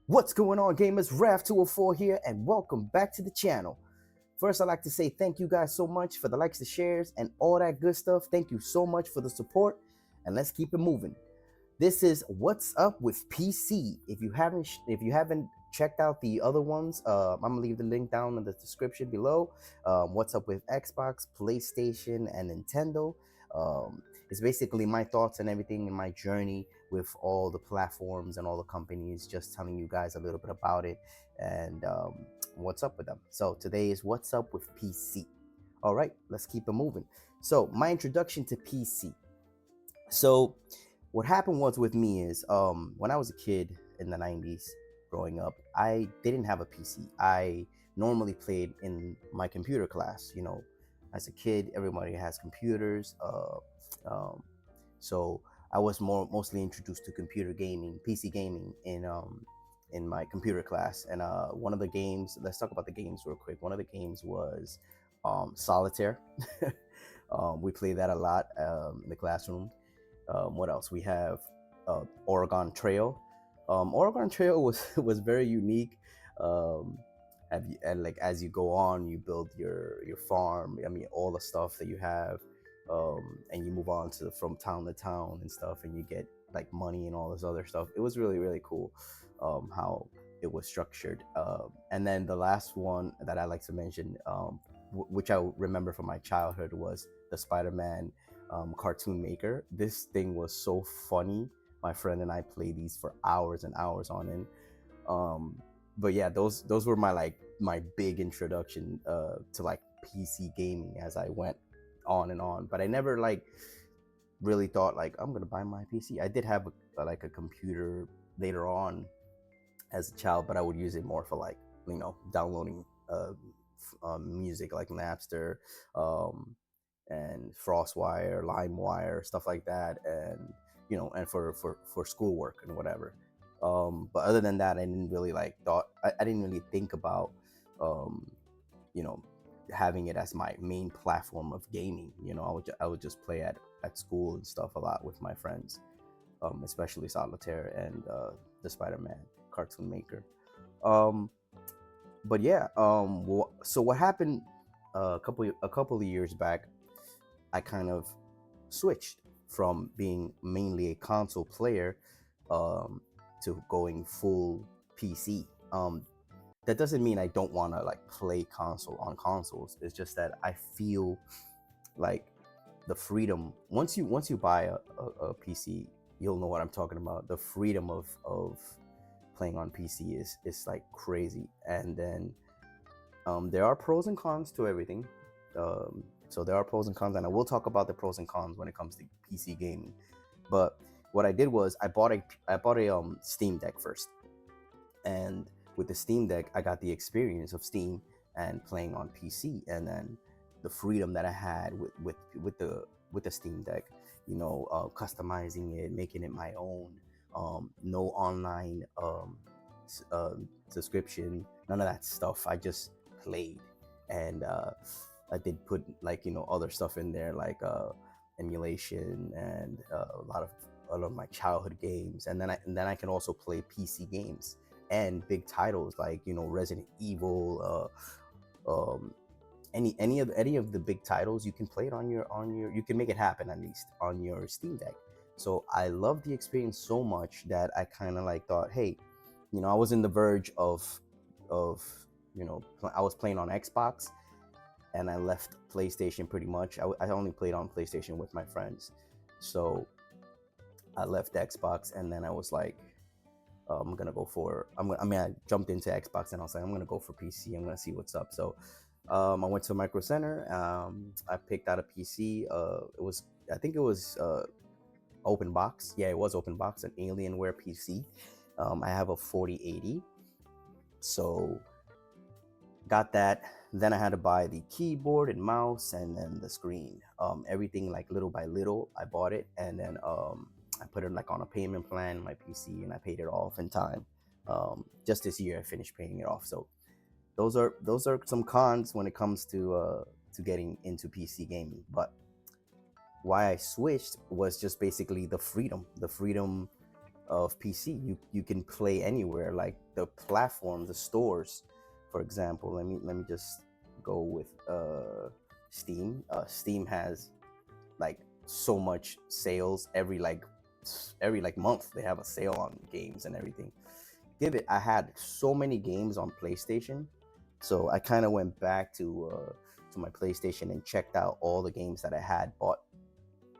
What's going on, gamers? Raf204 here, and welcome back to the channel. First, I'd like to say thank you guys so much for the likes, the shares, and all that good stuff. Thank you so much for the support, and let's keep it moving. This is What's Up with PC. If you haven't checked out the other ones, I'm gonna leave the link down in the description below. What's Up with Xbox, PlayStation, and Nintendo. Um, it's basically my thoughts and everything in my journey with all the platforms and all the companies. Just telling you guys a little bit about it and what's up with them. So today is What's Up with PC. All right, let's keep it moving. So my introduction to PC. So what happened was with me is when I was a kid in the 90s growing up, I didn't have a PC. I normally played in my computer class. As a kid, everybody has computers. Um, so I was mostly introduced to computer gaming, PC gaming in my computer class. And one of the games, let's talk about the games real quick. One of the games was Solitaire. We played that a lot in the classroom. What else? We have Oregon Trail. Oregon Trail was was very unique. Um, and like as you go on, you build your farm. I mean, all the stuff that you have, and you move on to from town to town and stuff, and you get like money and all this other stuff. It was really cool how it was structured. And then the last one that I like to mention, which I remember from my childhood, was the Spider-Man cartoon maker. This thing was so funny. My friend and I played these for hours and hours on end. But yeah, those were my big introduction to like PC gaming as I went on and on. But I never like really thought like I'm gonna buy my PC. I did have like a computer later on as a child, but I would use it more for like downloading music like Napster, um, and FrostWire, LimeWire, stuff like that, and and for schoolwork and whatever. But other than that, I didn't really like thought. I didn't really think about, um, you know, having it as my main platform of gaming. I would just play at school and stuff a lot with my friends, especially Solitaire and the Spider-Man cartoon maker. Um, but yeah, so what happened a couple of years back? I kind of switched from being mainly a console player um, to going full PC. That doesn't mean I don't want to like play console on consoles. It's just that I feel like the freedom once you buy a PC, you'll know what I'm talking about. The freedom of playing on PC is like crazy. And then there are pros and cons to everything. So there are pros and cons, and I will talk about the pros and cons when it comes to PC gaming. But what I did was I bought a Steam Deck first, and with the Steam Deck, I got the experience of Steam and playing on PC, and then the freedom that I had with the Steam Deck, customizing it, making it my own, no online subscription, none of that stuff. I just played, and I did put like other stuff in there like emulation and a lot of my childhood games, and then I can also play PC games and big titles like Resident Evil, any of the big titles. You can play it on your you can make it happen at least on your Steam Deck. So I love the experience so much that I kind of like thought, hey, I was in the verge of I was playing on Xbox, and I left PlayStation pretty much. I only played on PlayStation with my friends, so I left Xbox, and then I was like, I'm gonna go for. I mean, I jumped into Xbox, and I was like, I'm gonna go for PC. I'm gonna see what's up. So, I went to Micro Center. I picked out a PC. I think it was open box. Yeah, it was open box, an Alienware PC. I have a 4080, so got that. Then I had to buy the keyboard and mouse, and then the screen. Everything like little by little. I bought it, and then I put it like on a payment plan, my PC, and I paid it off in time. Just this year, I finished paying it off. So those are some cons when it comes to getting into PC gaming. But why I switched was just basically the freedom of PC. You can play anywhere, like the platform, the stores. For example, let me just go with Steam. Steam has like so much sales every like month. They have a sale on games and everything. Give it. I had so many games on PlayStation, so I kind of went back to my PlayStation and checked out all the games that I had bought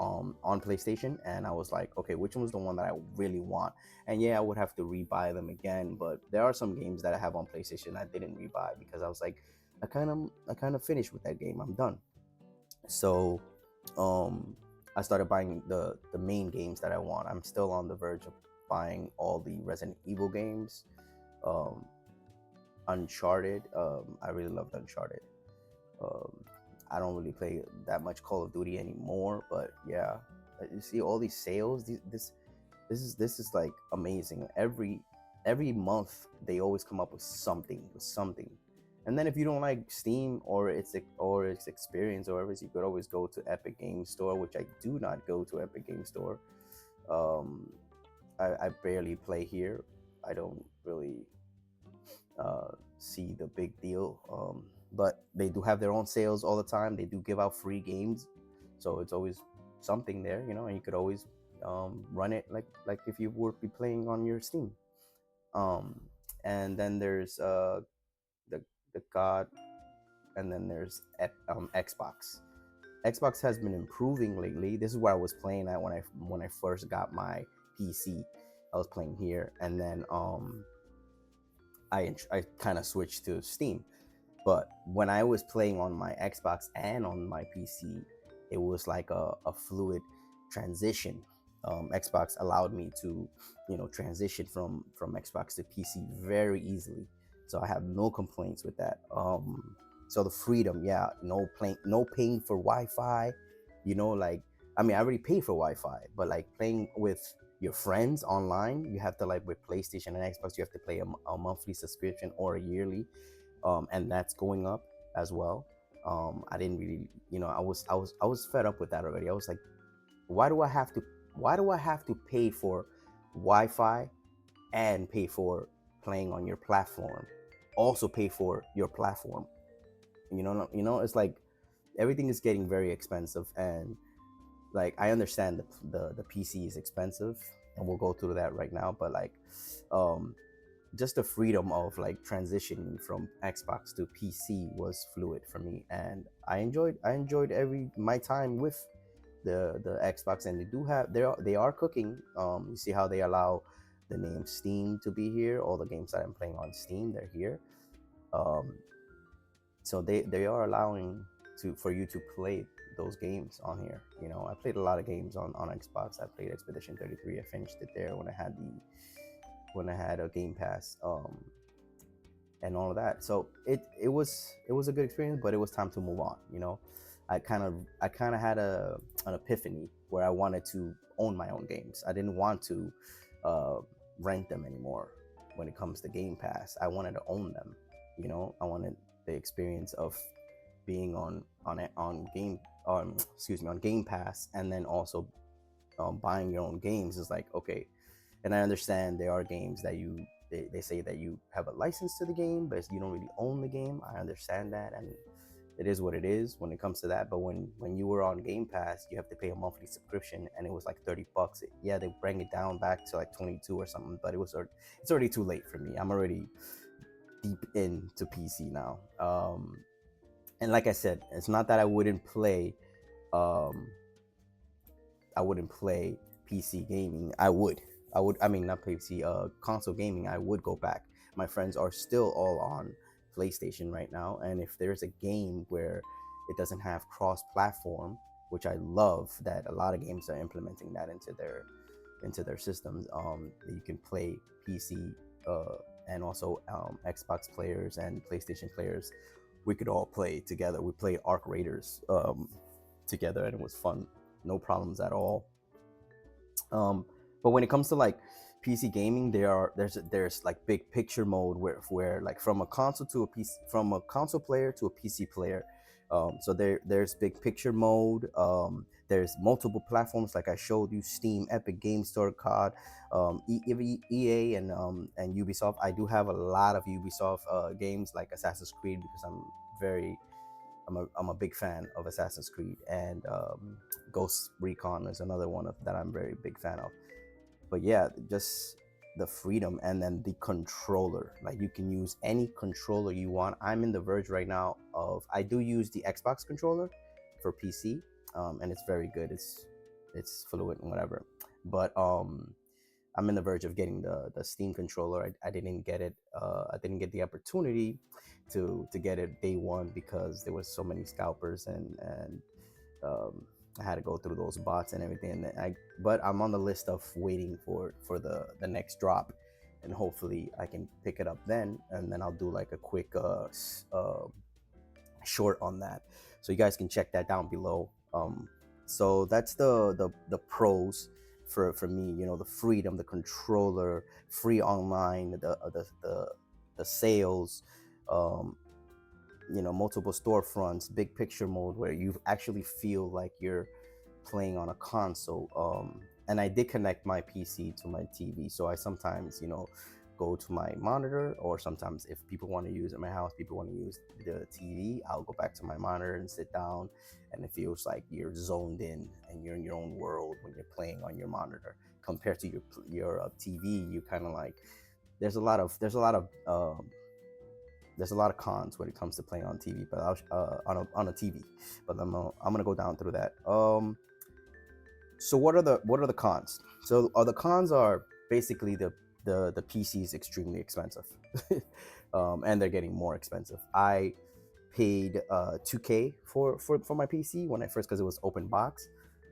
on PlayStation, and I was like, okay, which one's the one that I really want? And yeah, I would have to rebuy them again, but there are some games that I have on PlayStation I didn't rebuy because I was like, I kind of finished with that game. I'm done. So, um, I started buying the main games that I want. I'm still on the verge of buying all the Resident Evil games, um, Uncharted. I really loved Uncharted. Um, I don't really play that much Call of Duty anymore, but yeah, you see all these sales. This is like amazing. Every month they always come up with something. And then if you don't like Steam or its experience or whatever, you could always go to Epic Game Store, which I do not go to Epic Game Store. Um, I barely play here. I don't really see the big deal. But they do have their own sales all the time. They do give out free games, so it's always something there, and you could always run it like if you were be playing on your Steam. Um, and then there's the the God, and then there's Xbox. Xbox has been improving lately. This is where I was playing at when I first got my PC. I was playing here, and then I kind of switched to Steam. But when I was playing on my Xbox and on my PC, it was like a fluid transition. Xbox allowed me to, transition from Xbox to PC very easily. So I have no complaints with that. So the freedom, yeah, no paying for Wi-Fi. Like, I mean, I already pay for Wi-Fi, but like playing with your friends online, you have to, like, with PlayStation and Xbox, you have to pay a monthly subscription or a yearly, and that's going up as well. I didn't really, I was fed up with that already. I was like, why do I have to, pay for Wi-Fi and pay for playing on your platform, also pay for your platform? It's like everything is getting very expensive, and like I understand the PC is expensive, and we'll go through that right now, but like, um, just the freedom of like transitioning from Xbox to PC was fluid for me, and I enjoyed every my time with the Xbox. And they are cooking. You see how they allow the name Steam to be here. All the games that I'm playing on Steam, they're here. Um, so they are allowing for you to play those games on here. I played a lot of games on Xbox. I played Expedition 33. I finished it there when I had a Game Pass, and all of that. So it was a good experience, but it was time to move on. I kind of had an epiphany where I wanted to own my own games. I didn't want to uh, rent them anymore. When it comes to Game Pass, I wanted to own them. I wanted the experience of being on game excuse me, on Game Pass, and then also buying your own games is like, okay. And I understand there are games that they say that you have a license to the game, but you don't really own the game. I understand that, and it is what it is when it comes to that. But when you were on Game Pass, you have to pay a monthly subscription, and it was like $30. Yeah, they bring it down back to like 22 or something, but it's already too late for me. I'm already deep into PC now. And like I said, it's not that um, I wouldn't play PC gaming. I mean, not PC, console gaming. I would go back. My friends are still all on PlayStation right now, and if there's a game where it doesn't have cross-platform, which I love, that a lot of games are implementing that into their systems. You can play PC, and also Xbox players and PlayStation players. We could all play together. We played Arc Raiders together, and it was fun. No problems at all. But when it comes to like PC gaming, there's like big picture mode where like from a console to a PC, from a console player to a PC player. So there's big picture mode. There's multiple platforms like I showed you: Steam, Epic Game Store, COD, EA, and Ubisoft. I do have a lot of Ubisoft games like Assassin's Creed because I'm a big fan of Assassin's Creed, and Ghost Recon is another one that I'm very big fan of. But yeah, just the freedom, and then the controller. Like, you can use any controller you want. I'm in the verge right now of, I do use the Xbox controller for PC, and it's very good. It's fluid and whatever. But I'm in the verge of getting the Steam controller. I didn't get it. I didn't get the opportunity to get it day one because there was so many scalpers, and I had to go through those bots and everything. But I'm on the list of waiting for the next drop, and hopefully I can pick it up then, and then I'll do like a quick short on that, so you guys can check that down below. So that's the pros for me. You know, the freedom, the controller, free online, the sales, um, you know, multiple storefronts, big picture mode where you actually feel like you're playing on a console. And I did connect my PC to my TV, so I sometimes, you know, go to my monitor, or sometimes if people want to use at my house, people want to use the TV, I'll go back to my monitor and sit down, and it feels like you're zoned in and you're in your own world when you're playing on your monitor compared to your TV. You kind of like, there's a lot of there's a lot of cons when it comes to playing on TV, but on a TV. But I'm gonna go down through that. So what are the cons? So the cons are basically the PC is extremely expensive, and they're getting more expensive. I paid 2K for my PC when I first, because it was open box,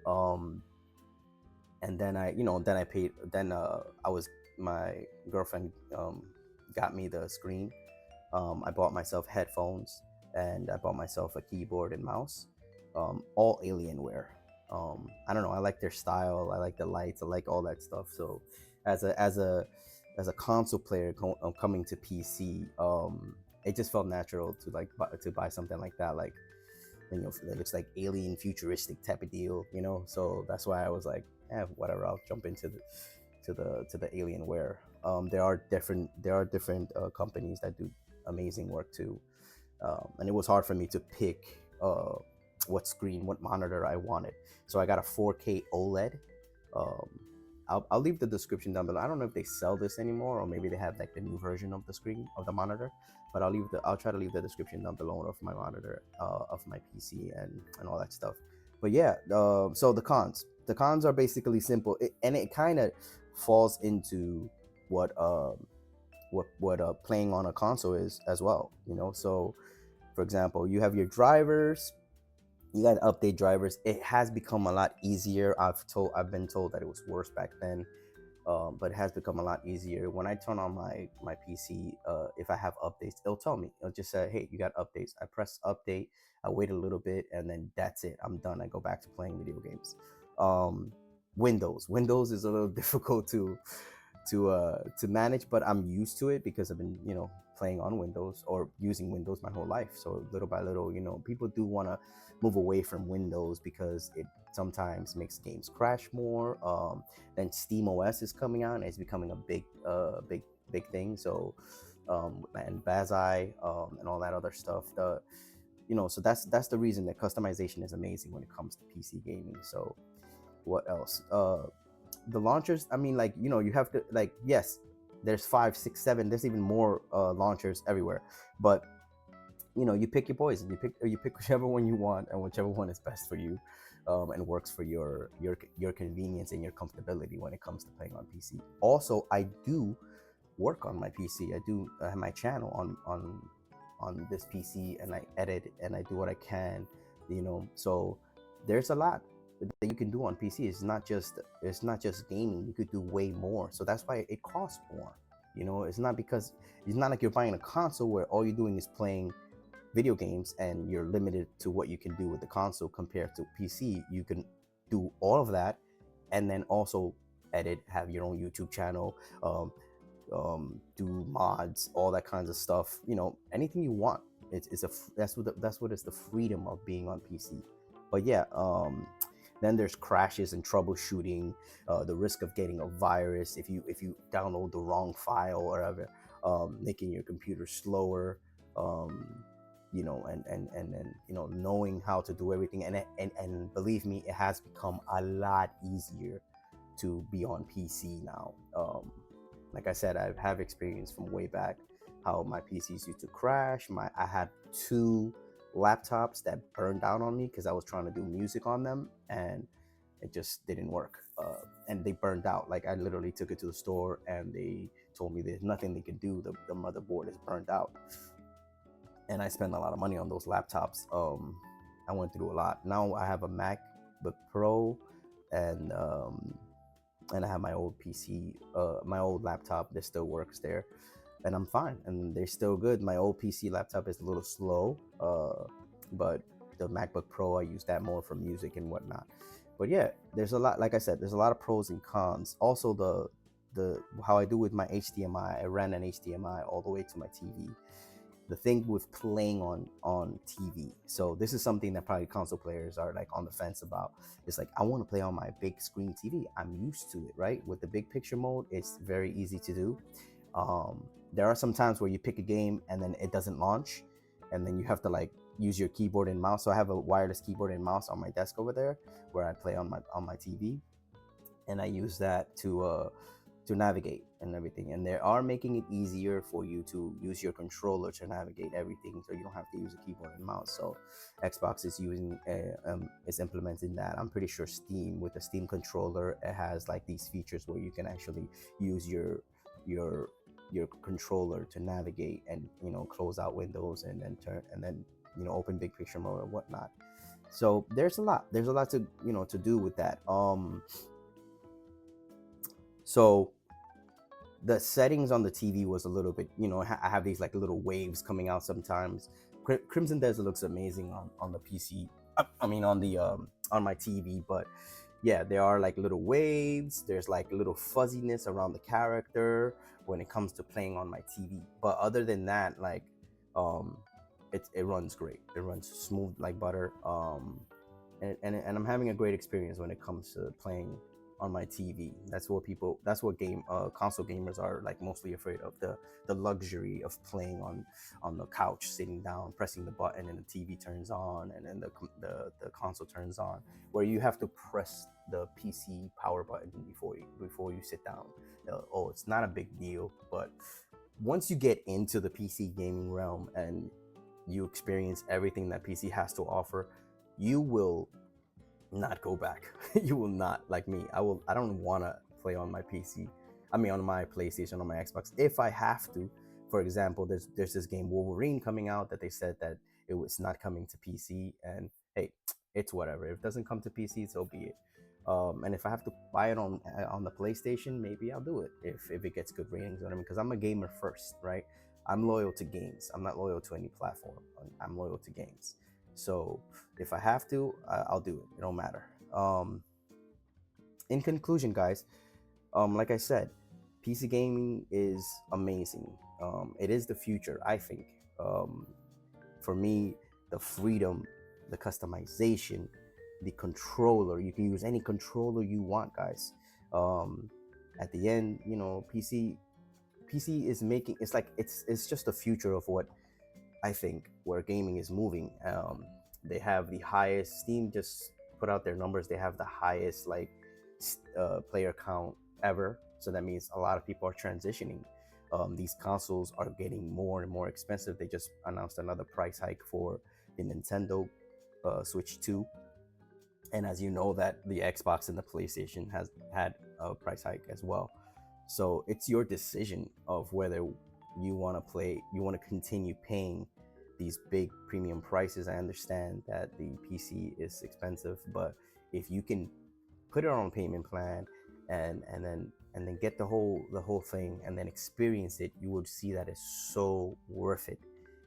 and then I paid. Then my girlfriend got me the screen. I bought myself headphones, and I bought myself a keyboard and mouse, all Alienware. I don't know. I like their style. I like the lights. I like all that stuff. So, as a console player coming to PC, it just felt natural to to buy something like that. Like, you know, it looks like alien futuristic type of deal. You know, so that's why I was like, whatever. I'll jump into the Alienware. There are different companies that do amazing work too, and it was hard for me to pick what monitor I wanted. So I got a 4K OLED. um, I'll leave the description down below. I don't know if they sell this anymore, or maybe they have like the new version of the screen of the monitor, but I'll try to leave the description down below of my monitor, of my PC, and all that stuff. But yeah, so the cons are basically simple, and it kind of falls into what playing on a console is as well, you know. So for example, you have your drivers, you got to update drivers. It has become a lot easier. I've been told that it was worse back then, but it has become a lot easier. When I turn on my PC, if I have updates, it'll tell me. It'll just say, hey, you got updates. I press update, I wait a little bit, and then that's it, I'm done. I go back to playing video games. um Windows is a little difficult to manage, but I'm used to it because I've been, you know, playing on Windows or using Windows my whole life. So little by little, you know, people do want to move away from Windows because it sometimes makes games crash more. Then Steam OS is coming out, and it's becoming a big thing. So and Bazi, and all that other stuff. So that's the reason that customization is amazing when it comes to PC gaming. So what else? The launchers, I mean, like, you know, you have to, like, yes, there's 5, 6, 7, there's even more launchers everywhere, but you know, you pick your poison. You pick whichever one you want, and whichever one is best for you, and works for your convenience and your comfortability when it comes to playing on PC. Also, I do work on my PC. I do have my channel on this PC, and I edit and I do what I can, you know. So there's a lot that you can do on PC. It's not just gaming. You could do way more. So that's why it costs more. You know, it's not like you're buying a console where all you're doing is playing video games and you're limited to what you can do with the console. Compared to PC, you can do all of that and then also edit, have your own YouTube channel, do mods, all that kinds of stuff. You know, anything you want. That's what it's the freedom of being on PC. But yeah, Then there's crashes and troubleshooting, the risk of getting a virus if you download the wrong file or whatever, making your computer slower. Um, and knowing how to do everything, and believe me, it has become a lot easier to be on PC now. Like I said, I have experience from way back how my PCs used to crash. I had two laptops that burned down on me because I was trying to do music on them, and it just didn't work. And they burned out. Like, I literally took it to the store, and they told me there's nothing they could do. The motherboard is burned out, and I spent a lot of money on those laptops. I went through a lot. Now I have a MacBook Pro, and I have my old PC, my old laptop that still works there, and I'm fine, and they're still good. My old PC laptop is a little slow, but the MacBook Pro, I use that more for music and whatnot. But yeah, there's a lot. Like I said, there's a lot of pros and cons. Also, the how I do with my HDMI, I ran an HDMI all the way to my TV. The thing with playing on TV. So this is something that probably console players are like on the fence about. It's like, I want to play on my big screen TV. I'm used to it, right? With the big picture mode, it's very easy to do. There are some times where you pick a game and then it doesn't launch, and then you have to like use your keyboard and mouse. So I have a wireless keyboard and mouse on my desk over there where I play on my TV, and I use that to navigate and everything. And they are making it easier for you to use your controller to navigate everything, so you don't have to use a keyboard and mouse. So Xbox is using is implementing that. I'm pretty sure Steam, with the Steam controller, it has like these features where you can actually use your your controller to navigate and close out windows, and then turn, and then open big picture mode or whatnot. So there's a lot to to do with that. So the settings on the TV was a little bit, I have these like little waves coming out sometimes. Crimson Desert looks amazing on the PC. I mean, on my TV, but yeah, there are like little waves. There's like little fuzziness around the character when it comes to playing on my TV. But other than that, like, um, it runs great. It runs smooth like butter. And I'm having a great experience when it comes to playing on my TV. That's what console gamers are like mostly afraid of, the luxury of playing on the couch, sitting down, pressing the button, and the TV turns on, and then the console turns on, where you have to press the PC power button before you sit down. Oh, it's not a big deal, but once you get into the PC gaming realm and you experience everything that PC has to offer, you will not go back. You will not, like me. I don't want to play on my PC. I mean, on my PlayStation, on my Xbox, if I have to. For example, there's this game Wolverine coming out that they said that it was not coming to PC, and hey, it's whatever. If it doesn't come to PC, so be it. And if I have to buy it on the PlayStation, maybe I'll do it if it gets good ratings on it, because I'm a gamer first, right? I'm loyal to games. I'm not loyal to any platform. I'm loyal to games. So if I have to, I'll do it. It don't matter. In conclusion, guys, like I said, PC gaming is amazing. It is the future, I think. For me, the freedom, the customization, the controller. You can use any controller you want, guys. At the end, PC is making, it's like it's just the future of what I think where gaming is moving. They have the highest. Steam just put out their numbers. They have the highest like player count ever. So that means a lot of people are transitioning. These consoles are getting more and more expensive. They just announced another price hike for the Nintendo Switch 2. And as you know, that the Xbox and the PlayStation has had a price hike as well. So it's your decision of whether you want to continue paying these big premium prices. I understand that the PC is expensive, but if you can put it on a payment plan and then get the whole thing and then experience it, you would see that it's so worth it.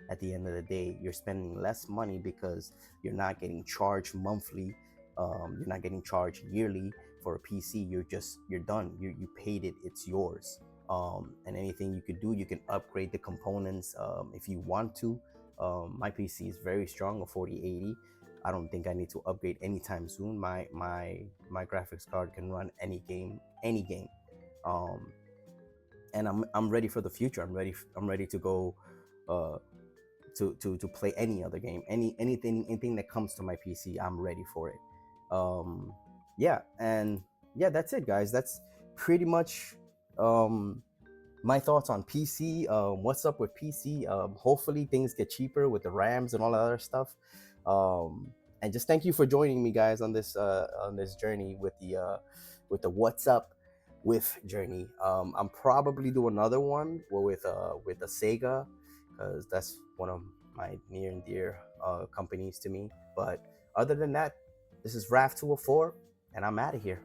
At the end of the day, you're spending less money because you're not getting charged monthly. You're not getting charged yearly for a PC. You're done. You paid it. It's yours. And anything you could do, you can upgrade the components if you want to. My PC is very strong, a 4080. I don't think I need to upgrade anytime soon. My graphics card can run any game. Um, and I'm ready for the future. I'm ready to go uh, to play any other game, anything that comes to my PC. I'm ready for it. Um, yeah, and yeah, that's it, guys. That's pretty much um, my thoughts on PC. What's up with PC? Hopefully things get cheaper with the RAMs and all that other stuff. And just thank you for joining me, guys, on this journey with the What's Up with journey. I'm probably do another one with a Sega, because that's one of my near and dear companies to me. But other than that, this is Raf 204, and I'm out of here.